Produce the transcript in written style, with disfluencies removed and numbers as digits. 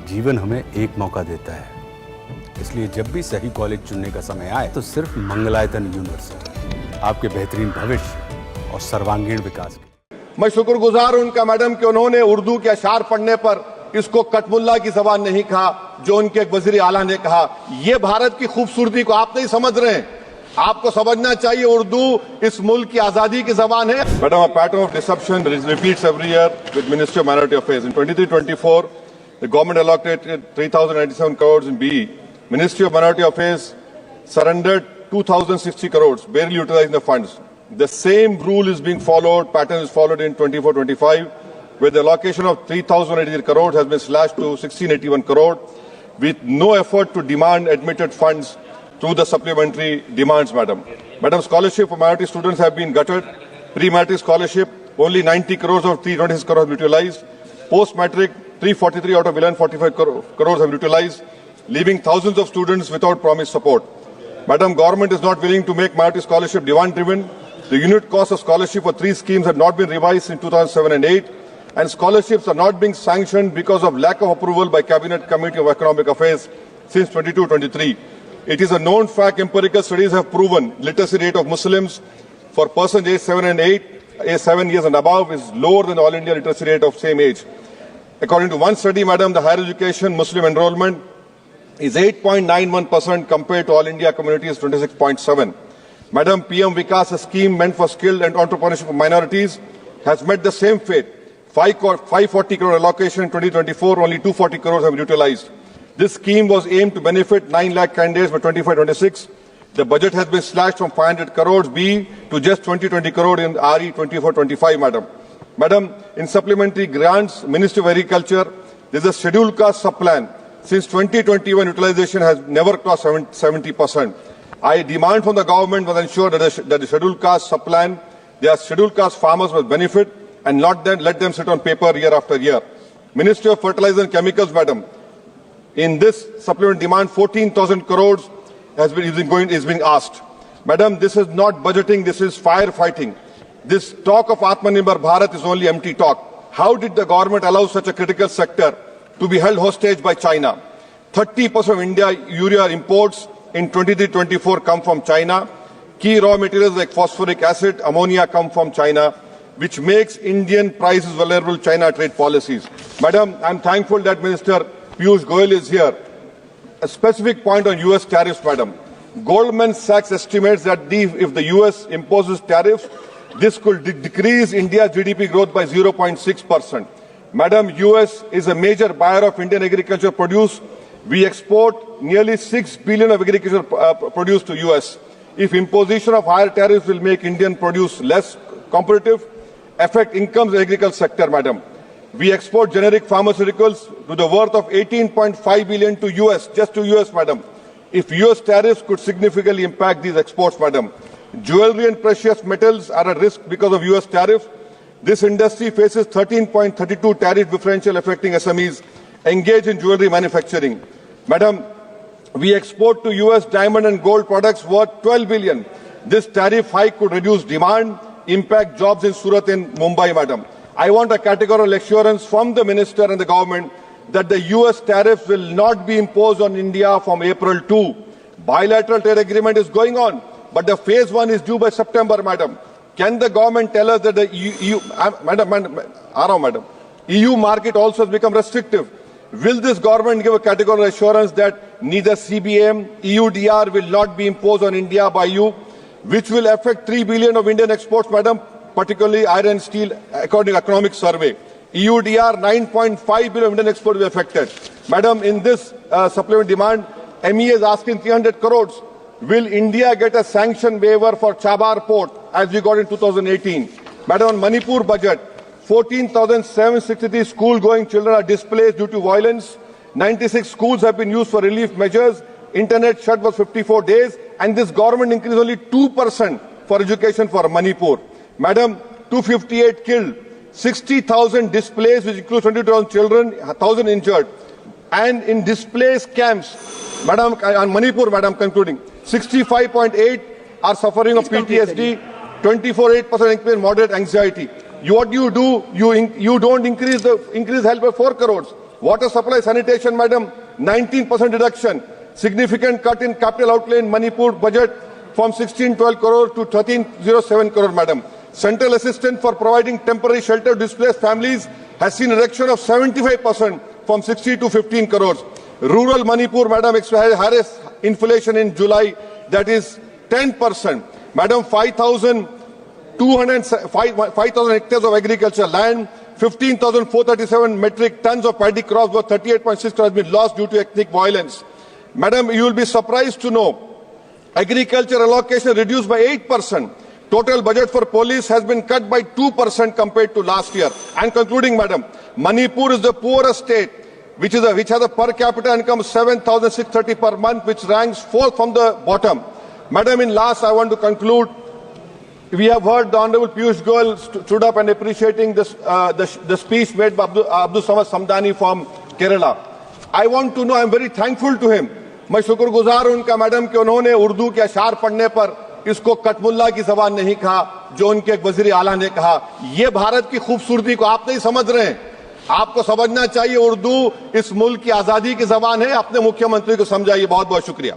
जीवन हमें एक मौका देता है, इसलिए जब भी सही कॉलेज चुनने का समय आए तो सिर्फ मंगलायतन यूनिवर्सिटी आपके बेहतरीन भविष्य और सर्वांगीण विकास के। मैं शुक्रगुजार उनका मैडम कि उन्होंने उर्दू के अशार पढ़ने पर इसको कटमुल्ला की जबान नहीं कहा, जो उनके एक वजीर आला ने कहा। ये भारत की खूबसूरती को आप नहीं समझ रहे हैं, आपको समझना चाहिए उर्दू इस मुल्क की आजादी की जबान है। Madam, a pattern of deception repeats every year with Ministry of Minority Affairs. In 23-24, the government allocated 3,097 crores in BE. Ministry of Minority Affairs surrendered 2,060 crores, barely utilizing the funds. The same rule is being followed, pattern is followed in 24-25, where the allocation of 3,083 crores has been slashed to 1,681 crore, with no effort to demand admitted funds through the supplementary demands, madam. Madam, scholarship for minority students have been gutted. Pre-matric scholarship, only 90 crores of 326 crores have been utilized. Post-matric, 343 out of 1145 crores have been utilized, leaving thousands of students without promised support. Madam, government is not willing to make minority scholarship demand-driven. The unit cost of scholarship for 3 schemes have not been revised in 2007 and 8, and scholarships are not being sanctioned because of lack of approval by Cabinet Committee of Economic Affairs since 22-23. It is a known fact, empirical studies have proven literacy rate of Muslims for persons aged 7 years and above is lower than the All India literacy rate of same age. According to one study, madam, the higher education Muslim enrollment is 8.91% compared to All India communities 26.7. Madam, PM Vikas, a scheme meant for skilled and entrepreneurship of minorities, has met the same fate. 540 crore allocation in 2024, only 240 crores have been utilized. This scheme was aimed to benefit 9 lakh candidates by 25-26. The budget has been slashed from 500 crores B to just 20 crore in RE 24-25, madam. Madam, in supplementary grants, Ministry of Agriculture, there is a scheduled caste sub-plan. Since 2021, utilization has never crossed 70%. I demand from the government must ensure that the scheduled caste sub-plan, their scheduled caste farmers must benefit and not then let them sit on paper year after year. Ministry of Fertilizer and Chemicals, madam, in this supplement demand, 14,000 crores is being asked. Madam, this is not budgeting, this is firefighting. This talk of Atmanirbhar Bharat is only empty talk. How did the government allow such a critical sector to be held hostage by China? 30% of India urea imports in 23-24 come from China. Key raw materials like phosphoric acid, ammonia come from China, which makes Indian prices vulnerable to China trade policies. Madam, I'm thankful that Minister Piyush Goyal is here. A specific point on US tariffs, madam. Goldman Sachs estimates that if the US imposes tariffs, this could decrease India's GDP growth by 0.6%. Madam, US is a major buyer of Indian agricultural produce. We export nearly 6 billion of agricultural produce to US. If imposition of higher tariffs will make Indian produce less competitive, affect incomes in the agriculture sector, madam. We export generic pharmaceuticals to the worth of 18.5 billion to US, just to US, madam. If US tariffs could significantly impact these exports, madam. Jewelry and precious metals are at risk because of US tariffs. This industry faces 13.32 tariff differential affecting SMEs engaged in jewelry manufacturing. Madam, we export to US diamond and gold products worth 12 billion. This tariff hike could reduce demand, impact jobs in Surat and Mumbai, madam. I want a categorical assurance from the minister and the government that the US tariffs will not be imposed on India from April 2. Bilateral trade agreement is going on, but the phase 1 is due by September, madam. Can the government tell us that the EU market also has become restrictive? Will this government give a categorical assurance that neither CBM, EUDR will not be imposed on India by you, which will affect 3 billion of Indian exports, madam, particularly iron and steel, according to economic survey. EUDR, 9.5 billion Indian exports will be affected. Madam, in this supplement demand, MEA is asking 300 crores. Will India get a sanction waiver for Chabar port as we got in 2018? Madam, on Manipur budget, 14,763 school-going children are displaced due to violence. 96 schools have been used for relief measures. Internet shut for 54 days. And this government increased only 2% for education for Manipur. Madam, 258 killed, 60,000 displaced, which includes 22,000 children, 1,000 injured. And in displaced camps, madam, on Manipur, madam, concluding, 65.8 are suffering of PTSD, 24.8% experience moderate anxiety. What do? You don't increase help by 4 crores. Water supply sanitation, madam, 19% reduction. Significant cut in capital outlay in Manipur budget from 1612 crore to 1307 crore, madam. Central assistance for providing temporary shelter to displaced families has seen a reduction of 75% from 60 to 15 crores. Rural Manipur, madam, highest inflation in July, that is 10%. Madam, 5,000 hectares of agricultural land, 15,437 metric tons of paddy crops worth 38.6 crores has been lost due to ethnic violence. Madam, you will be surprised to know agriculture allocation reduced by 8%. Total budget for police has been cut by 2% compared to last year. And concluding, madam, Manipur is the poorest state, which has a per capita income of 7,630 per month, which ranks fourth from the bottom. Madam, in last, I want to conclude. We have heard the Honorable Piyush Goyal stood up and appreciating this, the speech made by Abdul Samad Samdani from Kerala. I want to know, I am very thankful to him. मैं शुक्रगुजार हूं उनका madam कि उन्होंने उर्दू के अशार पढ़ने पर इसको कटमुल्ला की जबान नहीं कहा, जो उनके एक वजीर आला ने कहा। ये भारत की खूबसूरती को आप नहीं समझ रहे हैं। आपको समझना चाहिए उर्दू इस मुल्क की आजादी की जबान है। अपने मुख्यमंत्री को समझाइए। बहुत बहुत शुक्रिया।